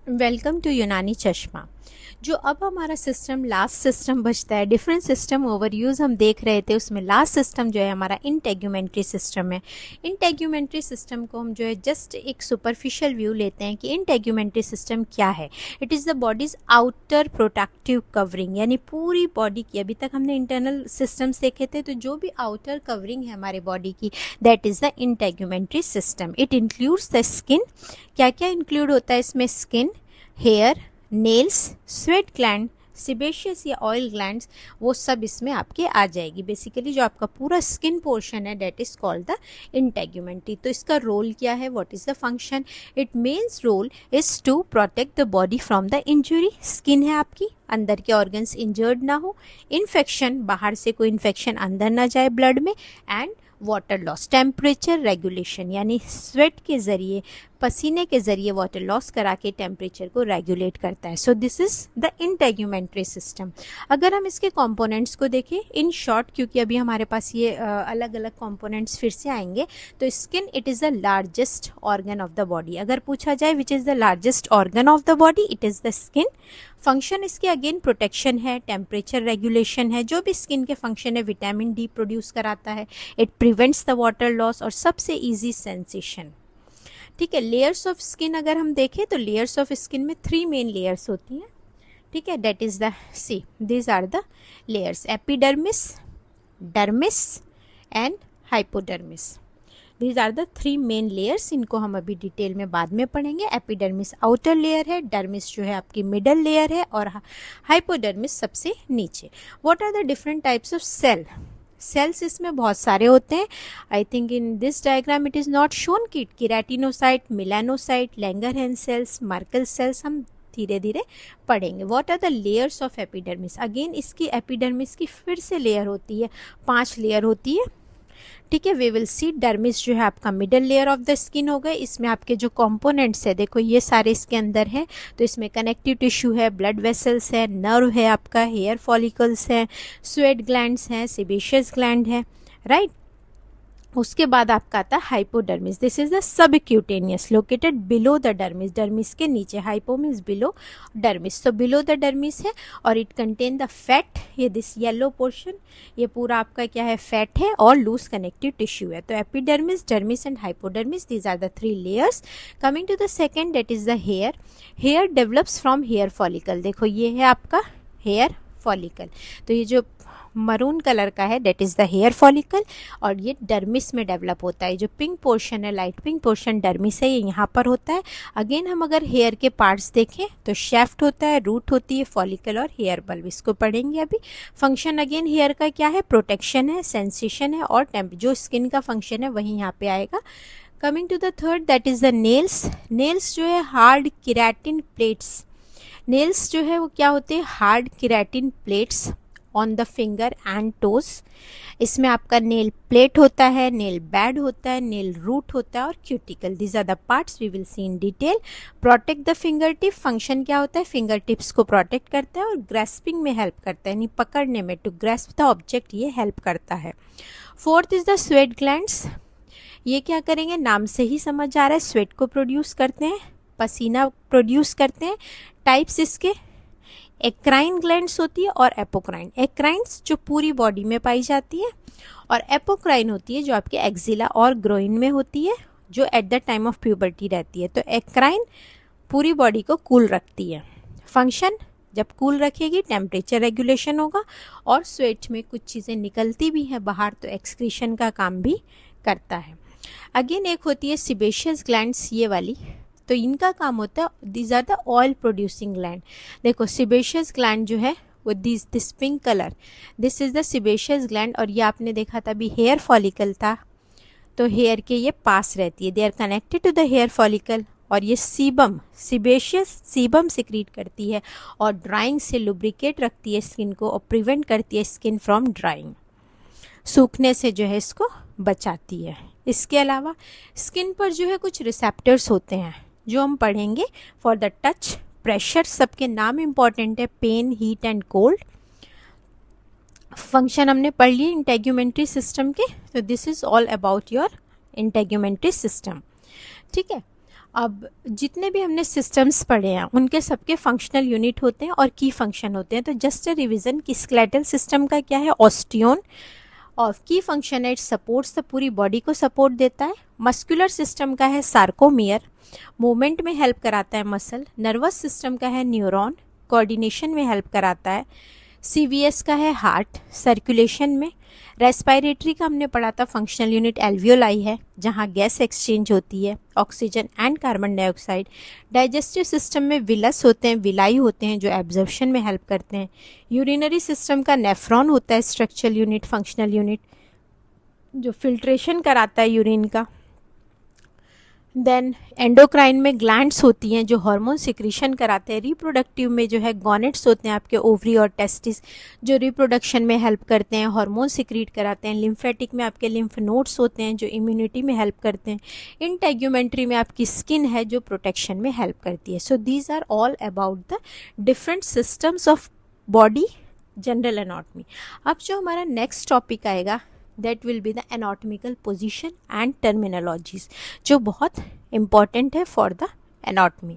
Welcome to यूनानी चश्मा। जो अब हमारा सिस्टम लास्ट सिस्टम बचता है, डिफरेंट सिस्टम ओवरयूज़ हम देख रहे थे, उसमें लास्ट सिस्टम जो है हमारा इंटेग्यूमेंट्री सिस्टम है। इंटेग्यूमेंट्री सिस्टम को हम जो है जस्ट एक सुपरफिशियल व्यू लेते हैं कि इंटेग्यूमेंट्री सिस्टम क्या है। It is the bodies outer protective covering, यानी पूरी बॉडी की, अभी तक हमने इंटरनल सिस्टम्स देखे थे, तो जो भी आउटर कवरिंग है हमारे बॉडी की, that is the integumentary system. It includes the skin. क्या क्या इंक्लूड होता है इसमें? Skin, hair, nails, sweat gland, sebaceous या ऑयल ग्लैंड्स, वो सब इसमें आपके आ जाएगी। बेसिकली जो आपका पूरा स्किन पोर्शन है that is called the integumentary. तो इसका रोल क्या है? What is the function? It means role is to protect the body from the injury. Skin है आपकी, अंदर के ऑर्गन्स इंजर्ड ना हो, इन्फेक्शन, बाहर से कोई इन्फेक्शन अंदर ना जाए ब्लड में, and water loss, temperature regulation, यानी स्वेट के ज़रिए, पसीने के ज़रिए वाटर लॉस करा के टेम्परेचर को रेगुलेट करता है। So this is the integumentary system. अगर हम इसके कंपोनेंट्स को देखें इन शॉर्ट, क्योंकि अभी हमारे पास ये अलग अलग कंपोनेंट्स फिर से आएंगे, तो skin it is the largest organ of the body. अगर पूछा जाए which is the largest organ of the body, it is the skin. Function इसके अगेन प्रोटेक्शन है, टेम्परेचर रेगुलेशन है, जो भी स्किन के फंक्शन है, विटामिन डी प्रोड्यूस कराता है, it prevents the water loss, और सबसे ईजी सेंसेशन। ठीक है, लेयर्स ऑफ स्किन अगर हम देखें तो लेयर्स ऑफ स्किन में 3 मेन लेयर्स होती हैं। ठीक है, that is the see these are the layers: epidermis, dermis and hypodermis. These are the 3 main layers. इनको हम अभी डिटेल में बाद में पढ़ेंगे। एपिडर्मिस आउटर लेयर है, डर्मिस जो है आपकी मिडल लेयर है, और हाइपोडर्मिस सबसे नीचे। What are the different types of cell? Cells इसमें बहुत सारे होते हैं। I think in this diagram it is not shown कि keratinocyte, melanocyte, Langerhans cells, Merkel cells हम धीरे धीरे पढ़ेंगे। What are the layers of epidermis? Again इसकी एपिडर्मिस की फिर से लेयर होती है, 5 लेयर होती है। ठीक है, वी विल सी। डर्मिस जो है आपका middle layer of the skin हो गए। इसमें आपके जो कंपोनेंट्स है, देखो ये सारे इसके अंदर हैं, तो इसमें कनेक्टिव टिश्यू है, ब्लड वेसल्स है, नर्व है आपका, हेयर फॉलिकल्स है, स्वेट ग्लैंड्स हैं, सिबेशियस ग्लैंड है, राइट। उसके बाद आपका आता है hypodermis. This is the subcutaneous, located below the dermis, dermis के नीचे। हाइपो मीन्स बिलो, डर्मिस तो बिलो द डर्मिस है, और इट कंटेन द फैट। ये दिस येलो पोर्शन, ये पूरा आपका क्या है? फैट है, और लूज कनेक्टिव टिश्यू है। तो epidermis, dermis and hypodermis, these are the 3 layers. Coming to the second, that is the hair. Hair develops from hair follicle. देखो ये है आपका हेयर फॉलिकल, तो ये जो मरून कलर का है that is the hair follicle, और ये डर्मिस में डेवलप होता है। जो पिंक पोर्शन है, लाइट पिंक पोर्शन डर्मिस है, ये यहाँ पर होता है। अगेन हम अगर हेयर के पार्ट्स देखें तो शेफ्ट होता है, रूट होती है, फॉलिकल और हेयर बल्ब, इसको पढ़ेंगे अभी। फंक्शन अगेन हेयर का क्या है? प्रोटेक्शन है, सेंसेशन है, और जो स्किन का फंक्शन है वही यहाँ पे आएगा। Coming to the third, that is the nails. Nails जो है हार्ड केराटिन प्लेट्स। नेल्स जो है वो क्या होते हैं? Hard keratin plates on the finger and toes. इसमें आपका नेल प्लेट होता है, नेल बेड होता है, नेल रूट होता है, और cuticle. These are the parts we will see in detail. Protect the finger tip. Function क्या होता है? फिंगर टिप्स को प्रोटेक्ट करता है और ग्रेस्पिंग में हेल्प करता है, यानी पकड़ने में, टू ग्रेस्प द ऑब्जेक्ट, ये हेल्प करता है। Fourth is the sweat glands. ये क्या करेंगे? नाम से ही समझ आ रहा है, स्वेट को प्रोड्यूस करते हैं, पसीना प्रोड्यूस करते हैं। टाइप्स इसके एक्राइन ग्लैंड्स होती है और एपोक्राइन। एक्राइन्स जो पूरी बॉडी में पाई जाती है, और एपोक्राइन होती है जो आपके एक्जिला और ग्रोइन में होती है, जो at the time of puberty रहती है। तो एक्राइन पूरी बॉडी को कूल रखती है। फंक्शन, जब कूल रखेगी टेम्परेचर रेगुलेशन होगा, और स्वेट में कुछ चीज़ें निकलती भी हैं बाहर, तो एक्सक्रीशन का काम भी करता है। अगेन एक होती है सिबेशियस ग्लैंड्स, ये वाली, तो इनका काम होता है, these are the oil producing gland. देखो सिबेशियस ग्लैंड जो है वो this pink colour, this is the sebaceous gland, और ये आपने देखा था अभी हेयर फॉलिकल था, तो हेयर के ये पास रहती है, they are connected to the hair follicle. और ये सीबम, सिबेशियस सीबम सिक्रीट करती है, और ड्राइंग से लुब्रिकेट रखती है स्किन को, और प्रिवेंट करती है स्किन फ्रॉम ड्राइंग, सूखने से जो है इसको बचाती है। इसके अलावा स्किन पर जो है कुछ रिसेप्टर्स होते हैं जो हम पढ़ेंगे, फॉर द टच, प्रेशर, सबके नाम इंपॉर्टेंट है, pain, heat and cold. Function हमने पढ़ लिए इंटेग्यूमेंट्री सिस्टम के, तो this is all about your integumentary system. ठीक है, अब जितने भी हमने सिस्टम्स पढ़े हैं उनके सबके फंक्शनल यूनिट होते हैं और की फंक्शन होते हैं। तो जस्ट रिवीजन कि स्केलेटल सिस्टम का क्या है, ऑस्टियोन, और की फंक्शन है इट सपोर्ट्स द पूरी बॉडी को सपोर्ट देता है। मस्कुलर सिस्टम का है सार्कोमियर, मूवमेंट में हेल्प कराता है मसल। नर्वस सिस्टम का है न्यूरॉन, कोऑर्डिनेशन में हेल्प कराता है। सीवीएस का है हार्ट, सर्कुलेशन में। रेस्पिरेटरी का हमने पढ़ा था फंक्शनल यूनिट एल्वियोलाई है, जहाँ गैस एक्सचेंज होती है, oxygen and carbon dioxide. Digestive system में विलस होते हैं, विलाई होते हैं जो एब्जॉर्प्शन में हेल्प करते हैं। यूरिनरी सिस्टम का नेफ्रॉन होता है स्ट्रक्चरल यूनिट, फंक्शनल यूनिट, जो फिल्ट्रेशन कराता है यूरिन का। देन एंडोक्राइन में ग्लैंड्स होती हैं जो हार्मोन सिक्रीशन कराते हैं। रिप्रोडक्टिव में जो है गॉनेट्स होते हैं आपके ओवरी और टेस्टिस, जो रिप्रोडक्शन में हेल्प करते हैं, हार्मोन सिक्रीट कराते हैं। लिम्फेटिक में आपके लिम्फ नोड्स होते हैं जो इम्यूनिटी में हेल्प करते हैं। इंटेग्यूमेंट्री में आपकी स्किन है जो प्रोटेक्शन में हेल्प करती है। So these are all about the different systems of body, general anatomy. अब जो हमारा नेक्स्ट टॉपिक आएगा that will be the anatomical position and terminologies, जो बहुत important है for the anatomy।